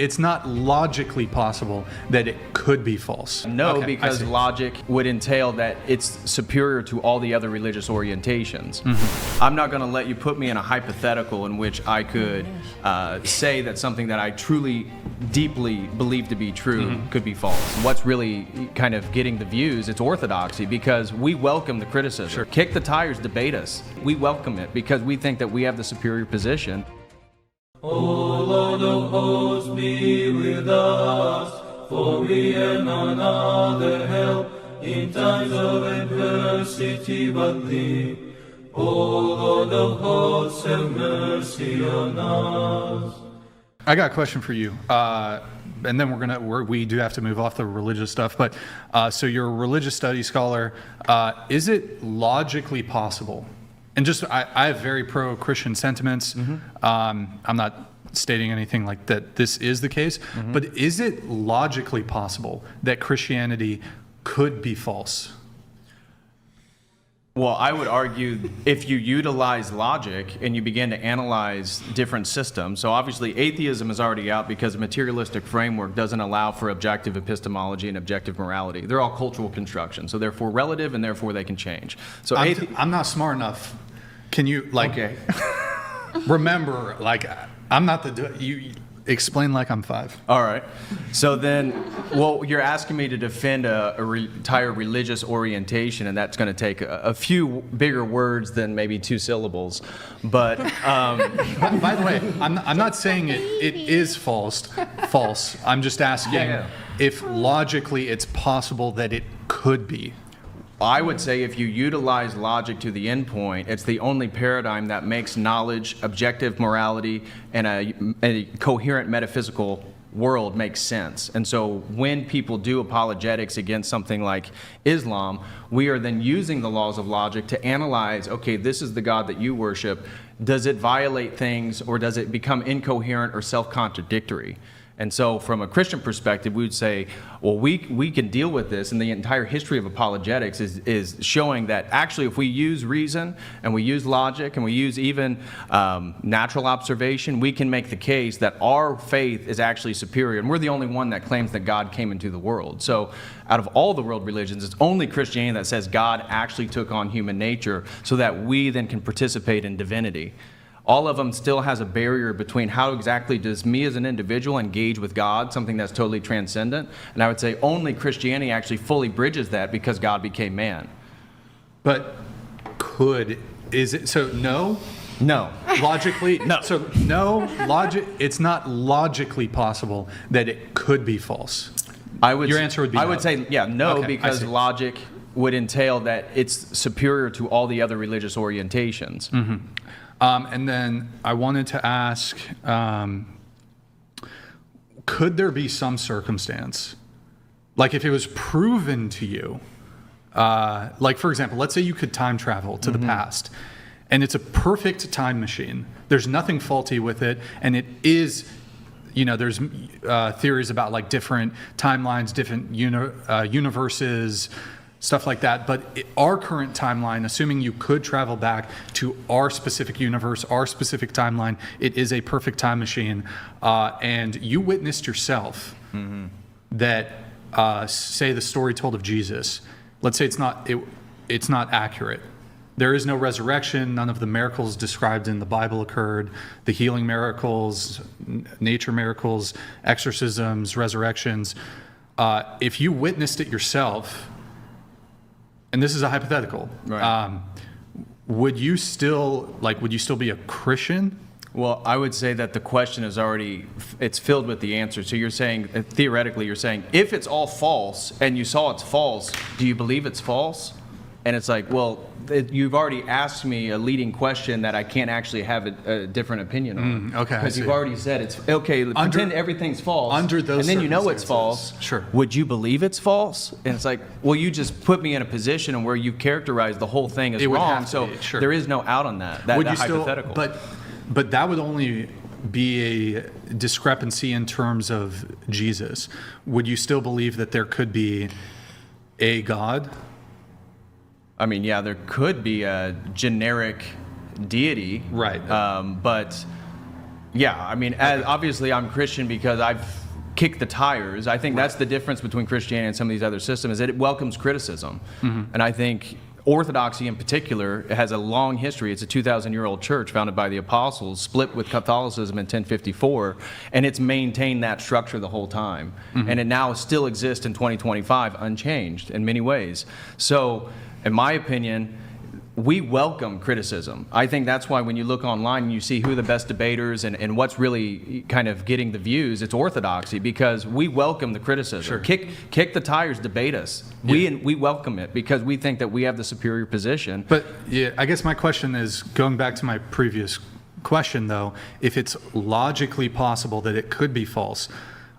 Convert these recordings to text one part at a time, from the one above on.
it's not logically possible that it could be false. No, Okay, because logic would entail that it's superior to all the other religious orientations. I'm not going to let you put me in a hypothetical in which I could say that something that I truly, deeply believe to be true could be false. What's really kind of getting the views, it's orthodoxy, because we welcome the criticism. Sure. Kick the tires, debate us. We welcome it because we think that we have the superior position. O Lord of hosts, be with us, for we have none other help in times of adversity but Thee. O Lord of hosts, have mercy on us. I got a question for you, and then we do have to move off the religious stuff. But so you're a religious studies scholar. Is it logically possible? And just I have very pro-Christian sentiments. I'm not stating anything like that this is the case, but is it logically possible that Christianity could be false? Well, I would argue if you utilize logic and you begin to analyze different systems, so obviously atheism is already out because a materialistic framework doesn't allow for objective epistemology and objective morality. They're all cultural constructions, so therefore relative and therefore they can change. So I'm not smart enough. Can you Okay. remember, I'm not you explain like I'm 5. All right. So then, well, you're asking me to defend a entire religious orientation, and that's going to take a few bigger words than maybe 2 syllables. But By the way, I'm not saying it is false. I'm just asking if logically it's possible that it could be. I would say if you utilize logic to the end point, it's the only paradigm that makes knowledge, objective morality, and a coherent metaphysical world make sense. And so when people do apologetics against something like Islam, we are then using the laws of logic to analyze, okay, this is the God that you worship. Does it violate things, or does it become incoherent or self-contradictory? And so from a Christian perspective, we would say, well, we can deal with this, and the entire history of apologetics is showing that actually if we use reason and we use logic and we use even natural observation, we can make the case that our faith is actually superior, and we're the only one that claims that God came into the world. So out of all the world religions, it's only Christianity that says God actually took on human nature so that we then can participate in divinity. All of them still has a barrier between how exactly does me as an individual engage with God, something that's totally transcendent. And I would say only Christianity actually fully bridges that because God became man. But is it, so no? No. Logically? No. So no, it's not logically possible that it could be false. Your answer would be no. I would say, no, Okay, because logic would entail that it's superior to all the other religious orientations. And then I wanted to ask, could there be some circumstance, like if it was proven to you, like for example, let's say you could time travel to the past, and it's a perfect time machine. There's nothing faulty with it, and it is, there's theories about like different timelines, different universes, stuff like that. But our current timeline, assuming you could travel back to our specific universe, our specific timeline, it is a perfect time machine. And you witnessed yourself that, say the story told of Jesus, let's say it's not accurate. There is no resurrection. None of the miracles described in the Bible occurred. The healing miracles, nature miracles, exorcisms, resurrections. If you witnessed it yourself, and this is a hypothetical, right. Would you still be a Christian? Well, I would say that the question is it's filled with the answer. So you're saying, theoretically, if it's all false and you saw it's false, do you believe it's false? And it's like, well, you've already asked me a leading question that I can't actually have a different opinion on. Okay. Because you've already said it's okay. Pretend everything's false. Under those, and then you know it's false. Sure. Would you believe it's false? And it's like, well, you just put me in a position where you characterize the whole thing as wrong. So there is no out on that. That hypothetical. But that would only be a discrepancy in terms of Jesus. Would you still believe that there could be a God? I mean, yeah, there could be a generic deity. Right. But Yeah, I mean, obviously I'm Christian because I've kicked the tires. I think that's the difference between Christianity and some of these other systems, is that it welcomes criticism. And I think Orthodoxy in particular has a long history. It's a 2,000-year-old church founded by the apostles, split with Catholicism in 1054, and it's maintained that structure the whole time. And it now still exists in 2025 unchanged in many ways. So, in my opinion, we welcome criticism. I think that's why when you look online and you see who the best debaters and what's really kind of getting the views, it's Orthodoxy, because we welcome the criticism. Sure. Kick the tires, debate us. We welcome it because we think that we have the superior position. But yeah, I guess my question is, going back to my previous question though, if it's logically possible that it could be false,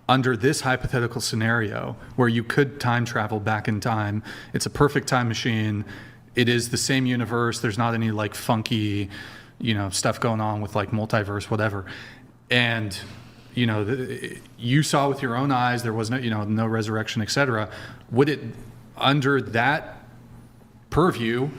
under this hypothetical scenario where you could time travel back in time, it's a perfect time machine, it is the same universe, there's not any like funky, stuff going on with like multiverse, whatever. And, you saw with your own eyes, there was no, no resurrection, etc. Would it, under that purview,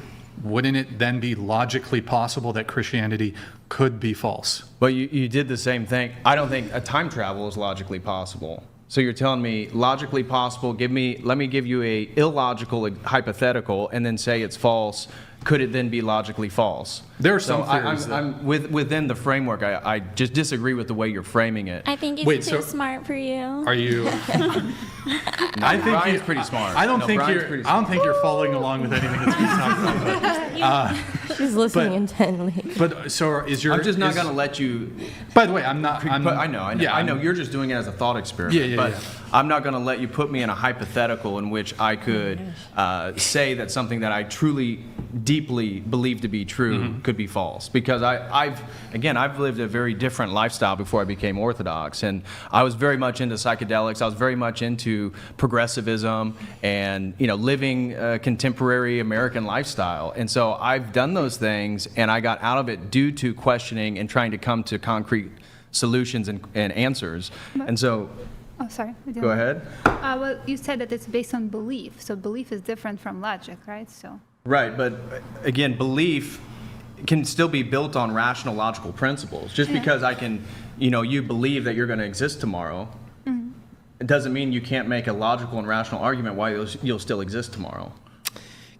wouldn't it then be logically possible that Christianity could be false? But you did the same thing. I don't think a time travel is logically possible. So you're telling me logically possible, let me give you a illogical hypothetical and then say it's false. Could it then be logically false? There are some theories. I'm within the framework. I just disagree with the way you're framing it. I think it's too smart for you. Are you? I think Brian's pretty smart. I don't think you're following along with anything that's being talked about. She's listening intently. But so is your? I'm just not going to let you. By the way, I know. Yeah, I know. You're just doing it as a thought experiment. But I'm not going to let you put me in a hypothetical in which I could say that something that I truly, deeply believe to be true could be false. Because I've lived a very different lifestyle before I became Orthodox, and I was very much into psychedelics. I was very much into progressivism and living a contemporary American lifestyle. And so I've done those things, and I got out of it due to questioning and trying to come to concrete solutions and answers. And so. Oh, sorry. Go ahead. Well, you said that it's based on belief. So belief is different from logic, right? So. Right, but again, belief can still be built on rational, logical principles. Just because I can, you believe that you're going to exist tomorrow, it doesn't mean you can't make a logical and rational argument why you'll still exist tomorrow.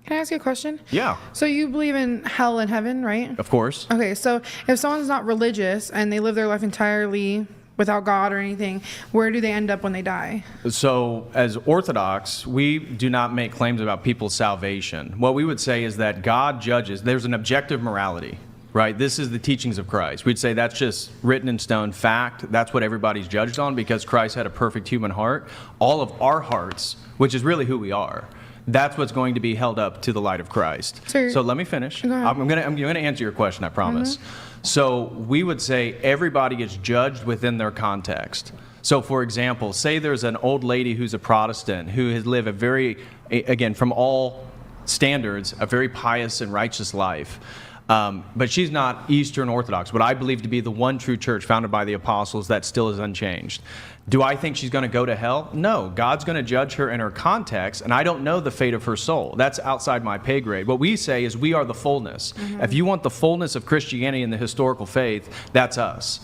Can I ask you a question? Yeah. So you believe in hell and heaven, right? Of course. Okay, so if someone's not religious and they live their life entirely without God or anything, where do they end up when they die? So as Orthodox, we do not make claims about people's salvation. What we would say is that God judges. There's an objective morality, right? This is the teachings of Christ. We'd say that's just written in stone fact. That's what everybody's judged on because Christ had a perfect human heart. All of our hearts, which is really who we are, that's what's going to be held up to the light of Christ. So let me finish. I'm going to answer your question, I promise. So we would say everybody gets judged within their context. So for example, say there's an old lady who's a Protestant who has lived a very, again, from all standards, a very pious and righteous life. But she's not Eastern Orthodox, what I believe to be the one true church founded by the apostles that still is unchanged. Do I think she's going to go to hell? No. God's going to judge her in her context, and I don't know the fate of her soul. That's outside my pay grade. What we say is we are the fullness. If you want the fullness of Christianity and the historical faith, that's us.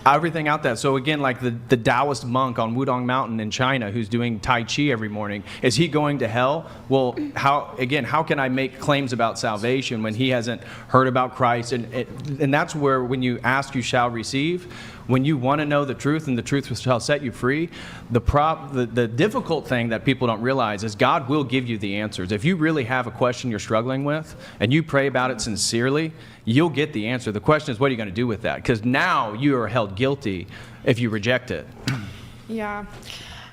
Everything out there. So again, like the Taoist monk on Wudong Mountain in China who's doing Tai Chi every morning, is he going to hell? Well, how can I make claims about salvation when he hasn't heard about Christ? And that's where when you ask, you shall receive. When you want to know the truth and the truth shall set you free, the difficult thing that people don't realize is God will give you the answers. If you really have a question you're struggling with and you pray about it sincerely, you'll get the answer. The question is, what are you going to do with that? Because now you are held guilty if you reject it. Yeah.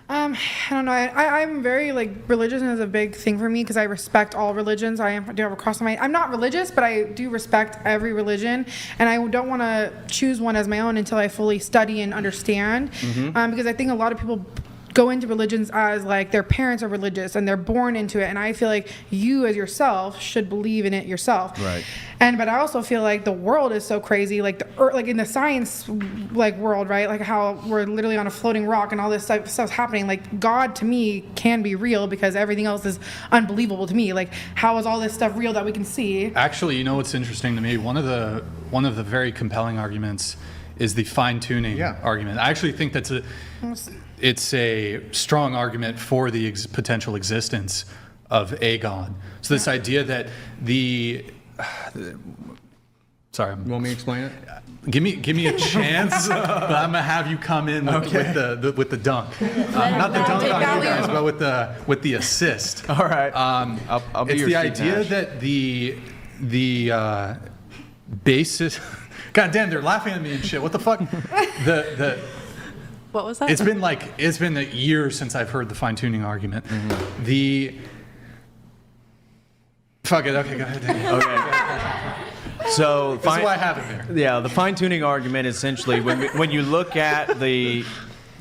I don't know. I'm very religion is a big thing for me because I respect all religions. I do have a cross on my. I'm not religious, but I do respect every religion, and I don't want to choose one as my own until I fully study and understand. Because I think a lot of people go into religions as their parents are religious and they're born into it, and I feel like you as yourself should believe in it yourself. Right. But I also feel like the world is so crazy, like in the science world, right? Like how we're literally on a floating rock and all this stuff's happening. Like God to me can be real because everything else is unbelievable to me. Like how is all this stuff real that we can see? Actually, what's interesting to me? One of the very compelling arguments is the fine-tuning Yeah. argument. I actually think it's a strong argument for the potential existence of a God. So this idea that sorry, You want me to explain it? give me a chance, but I'm gonna have you come in with the dunk, not the dunk on you guys, but with the assist. All right. I'll be It's your the Steve idea Nash. that the basis. God damn, they're laughing at me and shit. What the fuck? What was that? It's been a year since I've heard the fine-tuning argument. Mm-hmm. Fuck it. Okay, go ahead. Okay. So That's why I have it there. Yeah, the fine-tuning argument essentially, when you look at the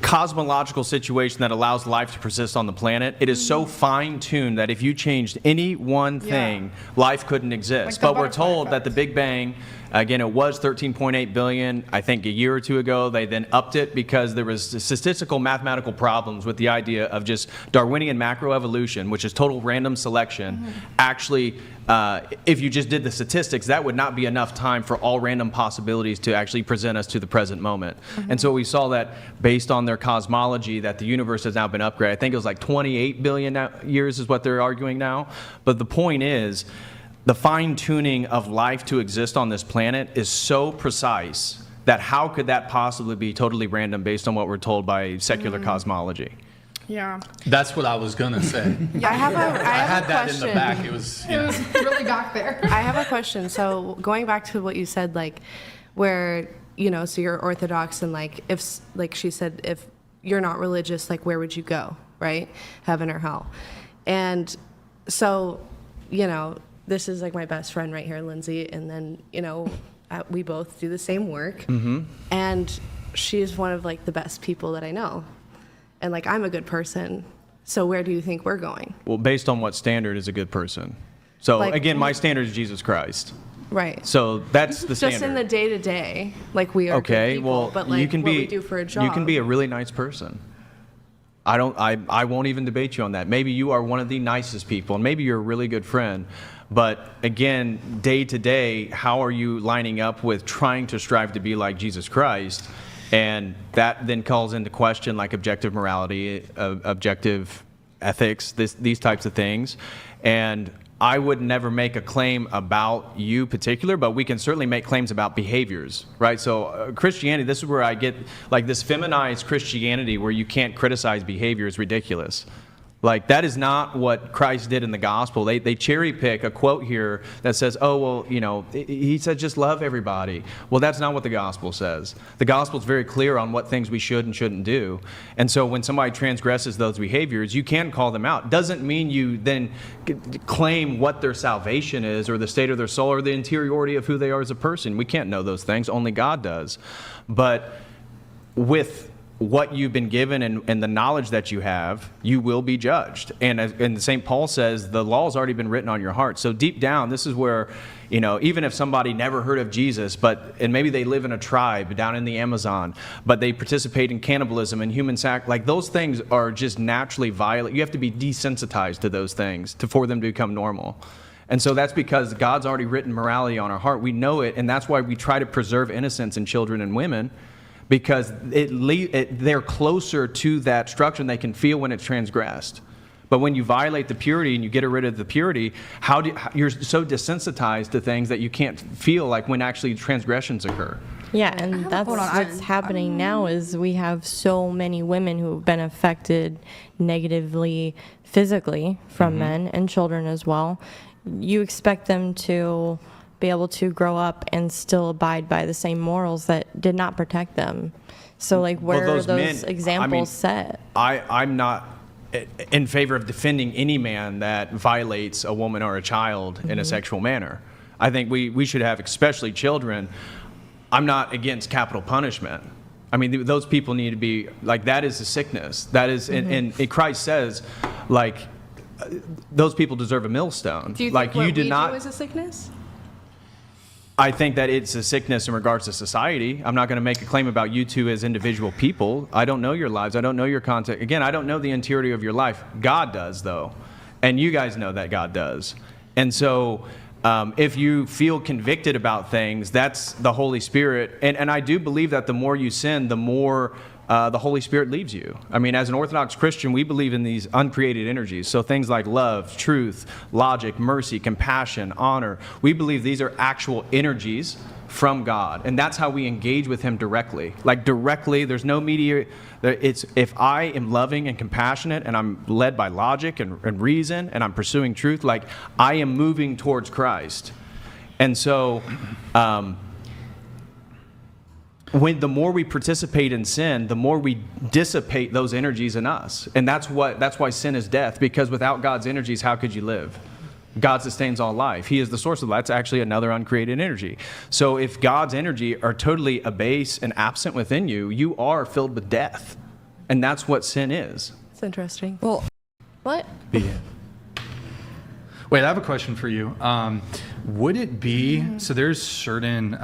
cosmological situation that allows life to persist on the planet, it is so fine-tuned that if you changed any one thing, life couldn't exist. Like the But we're butterfly told that effect. the Big Bang, again, it was 13.8 billion. I think a year or two ago, they then upped it because there was statistical mathematical problems with the idea of just Darwinian macroevolution, which is total random selection. Actually, if you just did the statistics, that would not be enough time for all random possibilities to actually present us to the present moment. And so we saw that based on their cosmology, that the universe has now been upgraded. I think it was like 28 billion years is what they're arguing now. But the point is, the fine-tuning of life to exist on this planet is so precise that how could that possibly be totally random based on what we're told by secular cosmology? Yeah. That's what I was gonna say. I have a I had that question. in the back. It was. It was really got there. I have a question. So going back to what you said, like, where, you know, so you're Orthodox and like, if, like she said, if you're not religious, like, where would you go, right? Heaven or hell? And so, you know, this is like my best friend right here, Lindsay, and then, you know, we both do the same work. And she's one of like the best people that I know. And like, I'm a good person. So where do you think we're going? Well, based on what standard is a good person? So Like- again, my standard is Jesus Christ. Right. So that's the standard. Just in the day to day, like we are good Okay, people, well, but like you can what be we do for a job. you can be a really nice person. I won't even debate you on that. Maybe you are one of the nicest people, and maybe you're a really good friend. But again, day to day, how are you lining up with trying to strive to be like Jesus Christ? And that then calls into question like objective morality, objective ethics, these types of things. And I would never make a claim about you particular, but we can certainly make claims about behaviors, right? So Christianity, this is where I get like this feminized Christianity where you can't criticize behavior is ridiculous. Like, that is not what Christ did in the gospel. They cherry pick a quote here that says, oh, well, you know, he said just love everybody. Well, that's not what the gospel says. The gospel is very clear on what things we should and shouldn't do. And so when somebody transgresses those behaviors, you can call them out. Doesn't mean you then claim what their salvation is or the state of their soul or the interiority of who they are as a person. We can't know those things. Only God does. But with what you've been given and the knowledge that you have, you will be judged. And St. Paul says the law has already been written on your heart. So deep down, this is where, you know, even if somebody never heard of Jesus, and maybe they live in a tribe down in the Amazon, but they participate in cannibalism and human like those things are just naturally violent. You have to be desensitized to those things for them to become normal. And so that's because God's already written morality on our heart. We know it, and that's why we try to preserve innocence in children and women, because they're closer to that structure and they can feel when it's transgressed. But when you violate the purity and you get rid of the purity, you're so desensitized to things that you can't feel like when actually transgressions occur. Yeah, and that's what's happening now is we have so many women who have been affected negatively physically from men and children as well. You expect them to be able to grow up and still abide by the same morals that did not protect them. So like where are those examples set? I'm not in favor of defending any man that violates a woman or a child in a sexual manner. I think we should have, especially children. I'm not against capital punishment. I mean, those people need to be, like, that is a sickness. That is, and Christ says, like, those people deserve a millstone. Do you think like, what you did we not do is a sickness? I think that it's a sickness in regards to society. I'm not going to make a claim about you two as individual people. I don't know your lives. I don't know your context. Again, I don't know the interior of your life. God does, though. And you guys know that God does. And so If you feel convicted about things, that's the Holy Spirit. And I do believe that the more you sin, the more the Holy Spirit leaves you. I mean, as an Orthodox Christian, we believe in these uncreated energies. So things like love, truth, logic, mercy, compassion, honor. We believe these are actual energies from God. And that's how we engage with Him directly. Like directly, there's no media. It's if I am loving and compassionate and I'm led by logic and reason and I'm pursuing truth, like I am moving towards Christ. And so the more we participate in sin, the more we dissipate those energies in us. And that's why sin is death, because without God's energies, how could you live? God sustains all life. He is the source of life. That's actually another uncreated energy. So if God's energy are totally abased and absent within you, you are filled with death. And that's what sin is. It's interesting. Well, what? Wait, I have a question for you. Would it be, so there's certain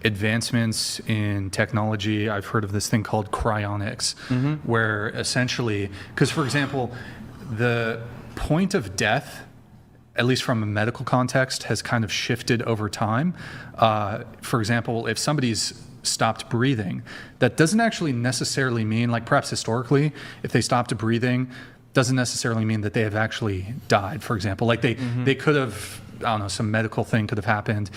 advancements in technology. I've heard of this thing called cryonics, where essentially, because for example, the point of death, at least from a medical context, has kind of shifted over time. For example, if somebody's stopped breathing, that doesn't actually necessarily mean, like perhaps historically, if they stopped breathing, doesn't necessarily mean that they have actually died, for example. Like they could have, I don't know, some medical thing could have happened,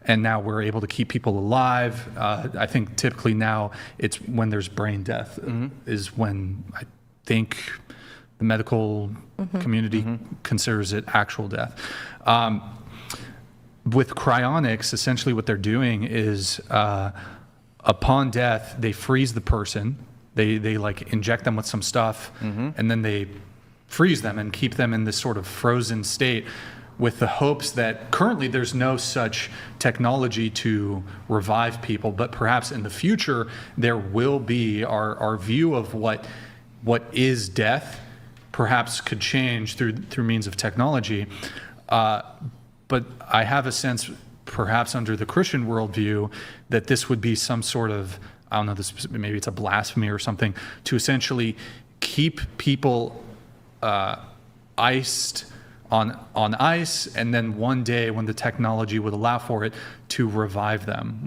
and now we're able to keep people alive. I think typically now it's when there's brain death is when I think the medical community considers it actual death. With cryonics, essentially what they're doing is upon death, they freeze the person. They like inject them with some stuff, and then they freeze them and keep them in this sort of frozen state, with the hopes that currently there's no such technology to revive people, but perhaps in the future there will be. Our view of what is death perhaps could change through means of technology. But I have a sense, perhaps under the Christian worldview, that this would be some sort of, I don't know, maybe it's a blasphemy or something, to essentially keep people iced on ice, and then one day when the technology would allow for it, to revive them.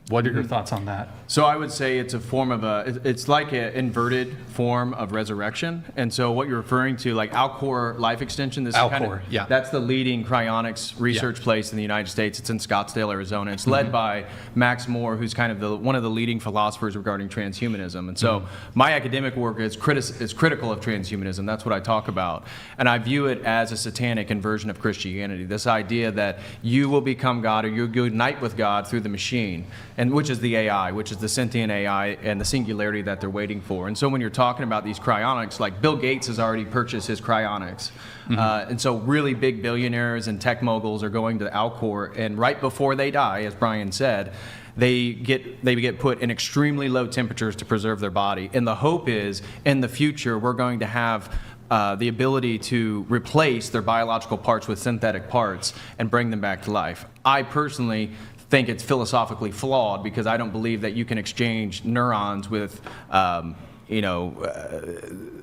What are your thoughts on that? So I would say it's a form of it's like an inverted form of resurrection. And so what you're referring to, like Alcor Life Extension, that's the leading cryonics research place in the United States. It's in Scottsdale, Arizona. It's led by Max Moore, who's kind of one of the leading philosophers regarding transhumanism. And so my academic work is critical of transhumanism. That's what I talk about. And I view it as a satanic inversion of Christianity. This idea that you will become God, or you unite with God through the machine, and which is the AI, which is the sentient AI and the singularity that they're waiting for. And so when you're talking about these cryonics, like Bill Gates has already purchased his cryonics. And so really big billionaires and tech moguls are going to Alcor, and right before they die, as Brian said, they get put in extremely low temperatures to preserve their body. And the hope is, in the future, we're going to have the ability to replace their biological parts with synthetic parts and bring them back to life. I personally think it's philosophically flawed, because I don't believe that you can exchange neurons with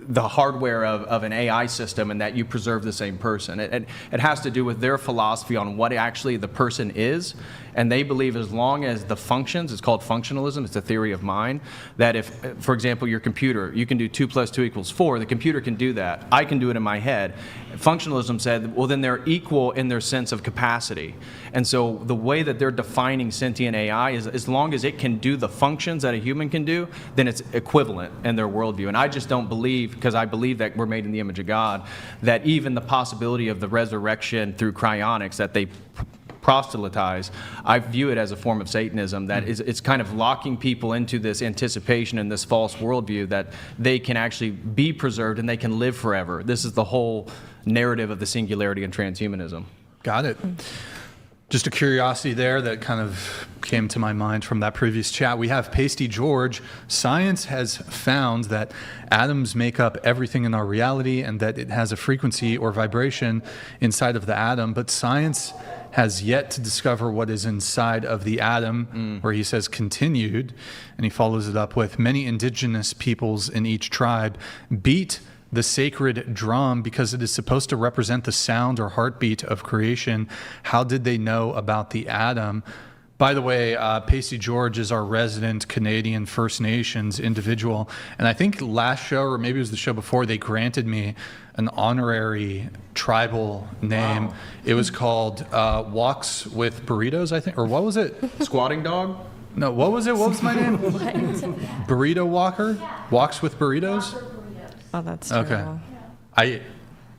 the hardware of an AI system, and that you preserve the same person. It has to do with their philosophy on what actually the person is. And they believe as long as the functions, it's called functionalism, it's a theory of mind, that if, for example, your computer, you can do 2 + 2 = 4, the computer can do that. I can do it in my head. Functionalism said, well, then they're equal in their sense of capacity. And so the way that they're defining sentient AI is, as long as it can do the functions that a human can do, then it's equivalent in their worldview. And I just don't believe, because I believe that we're made in the image of God, that even the possibility of the resurrection through cryonics that they proselytize, I view it as a form of Satanism, that it's kind of locking people into this anticipation and this false worldview that they can actually be preserved and they can live forever. This is the whole narrative of the singularity and transhumanism. Got it. Just a curiosity there that kind of came to my mind from that previous chat. We have Pasty George. Science has found that atoms make up everything in our reality, and that it has a frequency or vibration inside of the atom, but science has yet to discover what is inside of the atom, where he says continued, and he follows it up with, many indigenous peoples in each tribe beat the sacred drum because it is supposed to represent the sound or heartbeat of creation. How did they know about the atom? By the way, Pacey George is our resident Canadian First Nations individual. And I think last show, or maybe it was the show before, they granted me an honorary tribal name. Wow. It was called Walks with Burritos, I think. Or what was it? Squatting dog? No, what was it? What was my name? Burrito Walker? Walks with Burritos? Oh, that's terrible. Okay.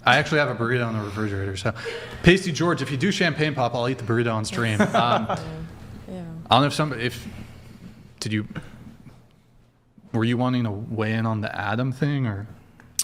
I actually have a burrito in the refrigerator. So, Pacey George, if you do champagne pop, I'll eat the burrito on stream. I don't know were you wanting to weigh in on the atom thing, or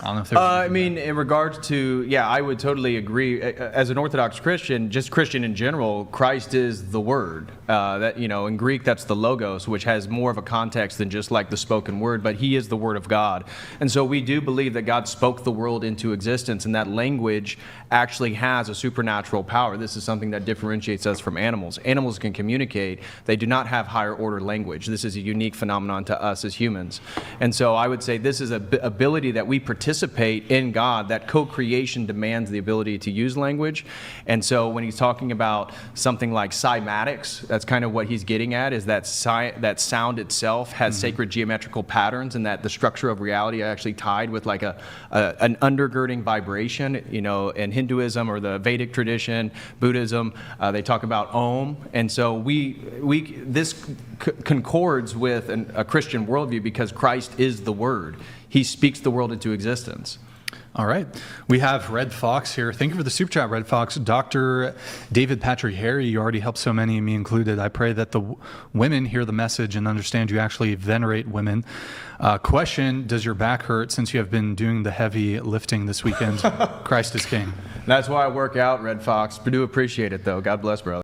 I don't know if there's I mean, in regards to, I would totally agree. As an Orthodox Christian, just Christian in general, Christ is the Word. In Greek, that's the Logos, which has more of a context than just like the spoken word, but He is the Word of God. And so we do believe that God spoke the world into existence, and that language actually has a supernatural power. This is something that differentiates us from animals. Animals can communicate. They do not have higher order language. This is a unique phenomenon to us as humans. And so I would say this is an ability that we participate in God, that co-creation demands the ability to use language. And so when he's talking about something like cymatics, that's kind of what he's getting at, is that sound itself has sacred geometrical patterns, and that the structure of reality are actually tied with like an undergirding vibration. In Hinduism or the Vedic tradition, Buddhism, they talk about Om. And so this concords with a Christian worldview because Christ is the Word. He speaks the world into existence. All right. We have Red Fox here. Thank you for the super chat, Red Fox. Dr. David Patrick Harry, you already helped so many, me included. I pray that the women hear the message and understand you actually venerate women. Question, does your back hurt since you have been doing the heavy lifting this weekend? Christ is King. That's why I work out, Red Fox. I do appreciate it, though. God bless, brother.